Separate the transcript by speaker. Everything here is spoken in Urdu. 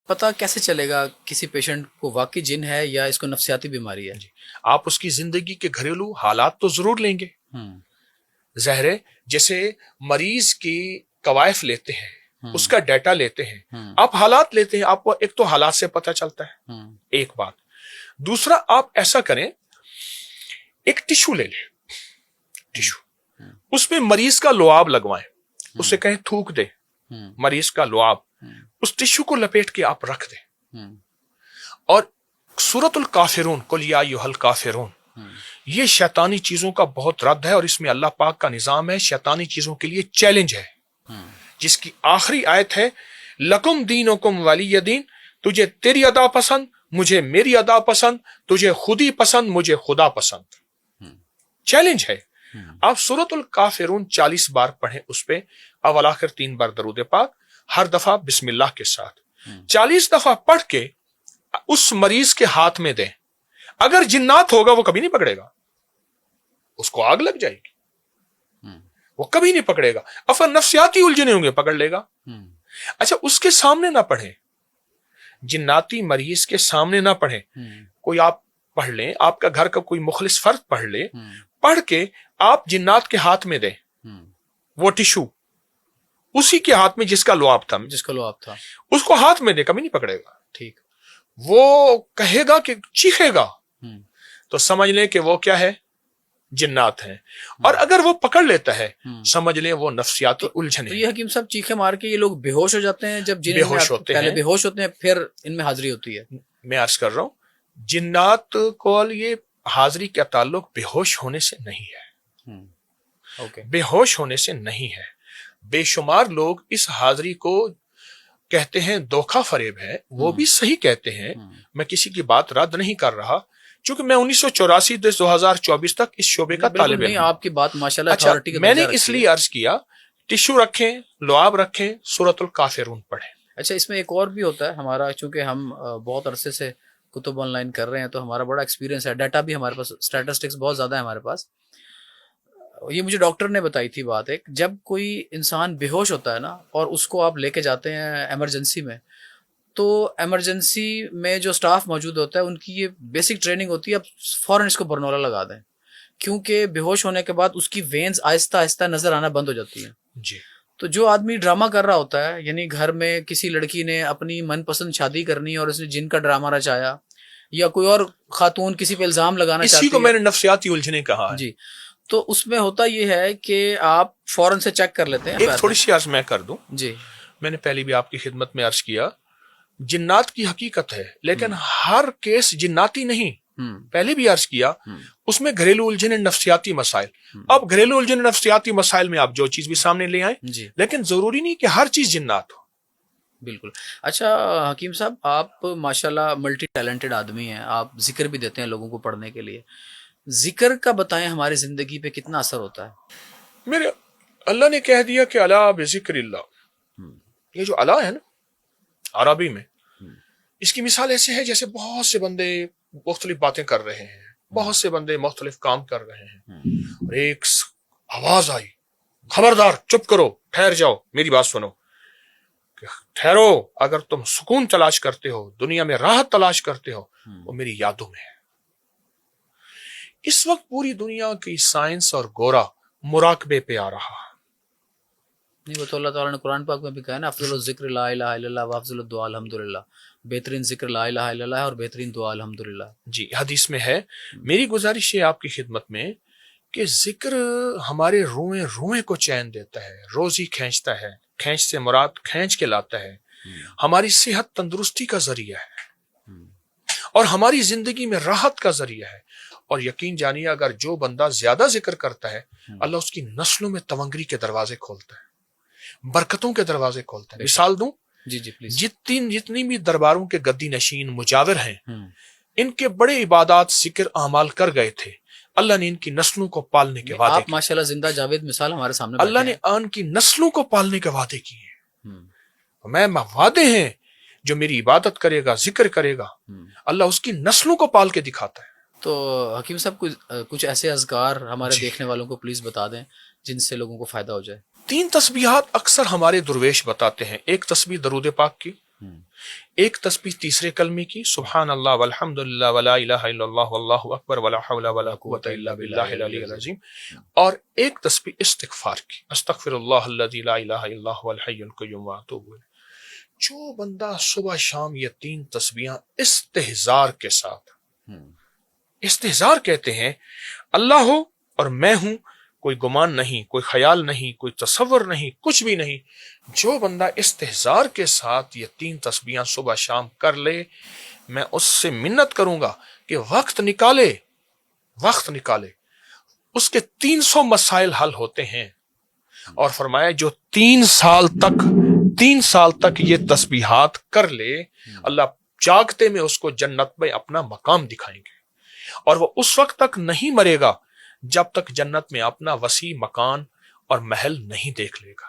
Speaker 1: پتہ کیسے چلے گا کسی پیشنٹ کو واقعی جن ہے یا اس کو نفسیاتی بیماری ہے؟
Speaker 2: جی آپ اس کی زندگی کے گھریلو حالات تو ضرور لیں گے. ظاہر ہے جیسے مریض کی کوائف لیتے ہیں، اس کا ڈیٹا لیتے ہیں، آپ حالات لیتے ہیں، آپ کو ایک تو حالات سے پتہ چلتا ہے، ایک بات. دوسرا آپ ایسا کریں، ایک ٹیشو لے لیں، ٹیشو اس میں مریض کا لعاب لگوائیں، اسے کہیں تھوک دے مریض کا لعاب، اس ٹیشو کو لپیٹ کے آپ رکھ دیں، اور سورۃ الکافرون قل یا ایھا الکافرون، یہ شیطانی چیزوں کا بہت رد ہے، اور اس میں اللہ پاک کا نظام ہے، شیطانی چیزوں کے لیے چیلنج ہے، جس کی آخری آیت ہے لکم دینکم ولی دین، تجھے تیری ادا پسند، مجھے میری ادا پسند، تجھے خودی پسند، مجھے خدا پسند. چیلنج ہے. آپ سورۃ الکافرون 40 بار پڑھیں، اس پہ اول آخر 3 بار درود پاک، ہر دفعہ بسم اللہ کے ساتھ 40 دفعہ پڑھ کے اس مریض کے ہاتھ میں دیں. اگر جنات ہوگا وہ کبھی نہیں پکڑے گا، اس کو آگ لگ جائے گی، وہ کبھی نہیں پکڑے گا. افر نفسیاتی الجھنے ہوں گے، پکڑ لے گا. اچھا اس کے سامنے نہ پڑھیں، جناتی مریض کے سامنے نہ پڑھیں. کوئی آپ پڑھ لیں، آپ کا گھر کا کوئی مخلص فرد پڑھ لے، پڑھ کے آپ جنات کے ہاتھ میں دیں وہ ٹیشو، اسی کے ہاتھ میں جس کا لعاب تھا، اس کو ہاتھ میں دے، کبھی نہیں پکڑے گا.
Speaker 1: ٹھیک.
Speaker 2: وہ کہے گا کہ چیخے گا تو سمجھ لیں کہ وہ کیا ہے، جنات ہیں. اور اگر وہ پکڑ لیتا ہے سمجھ لیں وہ نفسیاتی الجھن
Speaker 1: تو
Speaker 2: ہے.
Speaker 1: یہ حکیم صاحب چیخے مار کے یہ لوگ بے ہوش ہو جاتے ہیں جب جن
Speaker 2: بے ہوش ہوتے
Speaker 1: پہلے
Speaker 2: ہیں،
Speaker 1: بے ہوش ہوتے ہیں پھر ان میں حاضری ہوتی ہے؟
Speaker 2: میں عرض کر رہا ہوں جنات کو یہ حاضری کا تعلق بے ہوش ہونے سے نہیں ہے، بے ہوش ہونے سے نہیں ہے. بے شمار لوگ اس حاضری کو کہتے ہیں دھوکہ فریب ہے، وہ بھی صحیح کہتے ہیں، میں کسی کی بات رد نہیں کر رہا، چونکہ میں 1984 سے 2024 تک اس شعبے کا طالب علم ہوں.
Speaker 1: آپ کی بات ماشاءاللہ
Speaker 2: اچھا
Speaker 1: اتھارٹی کا
Speaker 2: میں نے
Speaker 1: درجہ
Speaker 2: اس
Speaker 1: رکھتی
Speaker 2: لیے
Speaker 1: ہے.
Speaker 2: عرض کیا ٹیشو رکھیں، لعاب رکھیں، سورۃ الکافرون پڑھیں.
Speaker 1: اچھا اس میں ایک اور بھی ہوتا ہے ہمارا، چونکہ ہم بہت عرصے سے کتب آن لائن کر رہے ہیں تو ہمارا بڑا ایکسپیرینس ہے، ڈیٹا بھی ہمارے پاس، اسٹیٹسٹکس بہت زیادہ ہے ہمارے پاس. یہ مجھے ڈاکٹر نے بتائی تھی بات ایک، جب کوئی انسان بے ہوش ہوتا ہے نا اور اس کو آپ لے کے جاتے ہیں ایمرجنسی میں، تو ایمرجنسی میں جو سٹاف موجود ہوتا ہے ان کی یہ بیسک ٹریننگ ہوتی ہے، اب فوراً اس کو برنولا لگا دیں، کیونکہ بے ہوش ہونے کے بعد اس کی وینز آہستہ آہستہ نظر آنا بند ہو جاتی ہیں.
Speaker 2: جی
Speaker 1: تو جو آدمی ڈرامہ کر رہا ہوتا ہے، یعنی گھر میں کسی لڑکی نے اپنی من پسند شادی کرنی اور اس نے جن کا ڈرامہ رچایا، یا کوئی اور خاتون کسی پہ الزام لگانا چاہتی ہے،
Speaker 2: اسی کو میں نے نفسیاتی الجھنے کہا ہے.
Speaker 1: جی، تو اس میں ہوتا یہ ہے کہ آپ فوراً سے چیک کر لیتے ہیں.
Speaker 2: ایک تھوڑی سی عرض میں کر دوں.
Speaker 1: جی
Speaker 2: میں نے پہلے بھی آپ کی خدمت میں عرض کیا جنات کی حقیقت ہے، لیکن ہر کیس جناتی نہیں. پہلے بھی عرض کیا اس میں گھریلو الجھن نفسیاتی مسائل. اب گھریلو الجھن نفسیاتی مسائل میں آپ جو چیز بھی سامنے لے آئیں،
Speaker 1: جی
Speaker 2: لیکن ضروری نہیں کہ ہر چیز جنات ہو.
Speaker 1: بالکل. اچھا حکیم صاحب، آپ ماشاءاللہ ملٹی ٹیلنٹڈ آدمی ہیں، آپ ذکر بھی دیتے ہیں لوگوں کو پڑھنے کے لیے. ذکر کا بتائیں ہماری زندگی پہ کتنا اثر ہوتا ہے؟
Speaker 2: میرے اللہ نے کہہ دیا کہ الا بذکر اللہ. یہ جو اللہ ہے نا عربی میں، اس کی مثال ایسے ہے جیسے بہت سے بندے مختلف باتیں کر رہے ہیں، بہت سے بندے مختلف کام کر رہے ہیں، اور ایک آواز آئی خبردار چپ کرو، ٹھہر جاؤ، میری بات سنو. ٹھہرو، اگر تم سکون تلاش کرتے ہو، دنیا میں راحت تلاش کرتے ہو، وہ میری یادوں میں ہے. اس وقت پوری دنیا کی سائنس اور گورا مراقبے پہ آ رہا.
Speaker 1: نہیں وہ تو اللہ تعالیٰ نے قرآن پاک میں بھی کہا ہے نا، افضل الذکر لا الہ الا اللہ وافضل الدعاء الحمدللہ، بہترین ذکر لا الہ الا اللہ اور بہترین دعا الحمدللہ. جی
Speaker 2: حدیث میں ہے. میری گزارش ہے آپ کی خدمت میں کہ ذکر ہمارے روئیں روئیں کو چین دیتا ہے، روزی کھینچتا ہے، کھینچ سے مراد کھینچ کے لاتا ہے، ہماری صحت تندرستی کا ذریعہ ہے، اور ہماری زندگی میں راحت کا ذریعہ ہے. اور یقین جانیے اگر جو بندہ زیادہ ذکر کرتا ہے، اللہ اس کی نسلوں میں تونگری کے دروازے کھولتا ہے، برکتوں کے دروازے کھولتا ہے. مثال دوں،
Speaker 1: جی جی پلیز.
Speaker 2: جتنی بھی درباروں کے گدی نشین مجاور ہیں، ان کے بڑے عبادات ذکر اعمال کر گئے تھے، اللہ نے ان کی نسلوں کو پالنے کے وعدے
Speaker 1: آپ ماشاءاللہ زندہ جاوید مثال ہمارے سامنے
Speaker 2: اللہ نے ان کی نسلوں کو پالنے کے وعدے کیے. میں وعدے ہیں جو میری عبادت کرے گا، ذکر کرے گا، اللہ اس کی نسلوں کو پال کے دکھاتا ہے.
Speaker 1: تو حکیم صاحب کچھ ایسے اذکار ہمارے دیکھنے والوں کو پلیز بتا دیں جن سے لوگوں کو فائدہ ہو جائے.
Speaker 2: 3 تسبیحات اکثر ہمارے درویش بتاتے ہیں. ایک تسبیح درود پاک کی، ایک تسبیح تیسرے کلمے کی سبحان اللہ والحمد للہ ولا الہ الا اللہ واللہ اکبر ولا حول ولا قوۃ الا باللہ العلی العظیم، اور ایک تسبیح استغفار کی استغفر اللہ الذی لا الہ الا هو الحی القیوم واتوب الیہ۔ جو بندہ صبح شام یہ 3 تسبیحاں استحضار کے ساتھ، استحضار کہتے ہیں اللہ ہو اور میں ہوں، کوئی گمان نہیں، کوئی خیال نہیں، کوئی تصور نہیں، کچھ بھی نہیں، جو بندہ استحضار کے ساتھ یہ 3 تسبیحاں صبح شام کر لے، میں اس سے منت کروں گا کہ وقت نکالے، وقت نکالے، اس کے 300 مسائل حل ہوتے ہیں۔ اور فرمایا جو 3 سال تک یہ تسبیحات کر لے، اللہ جاگتے میں اس کو جنت میں اپنا مقام دکھائیں گے، اور وہ اس وقت تک نہیں مرے گا جب تک جنت میں اپنا وسیع مکان اور محل نہیں دیکھ لے گا۔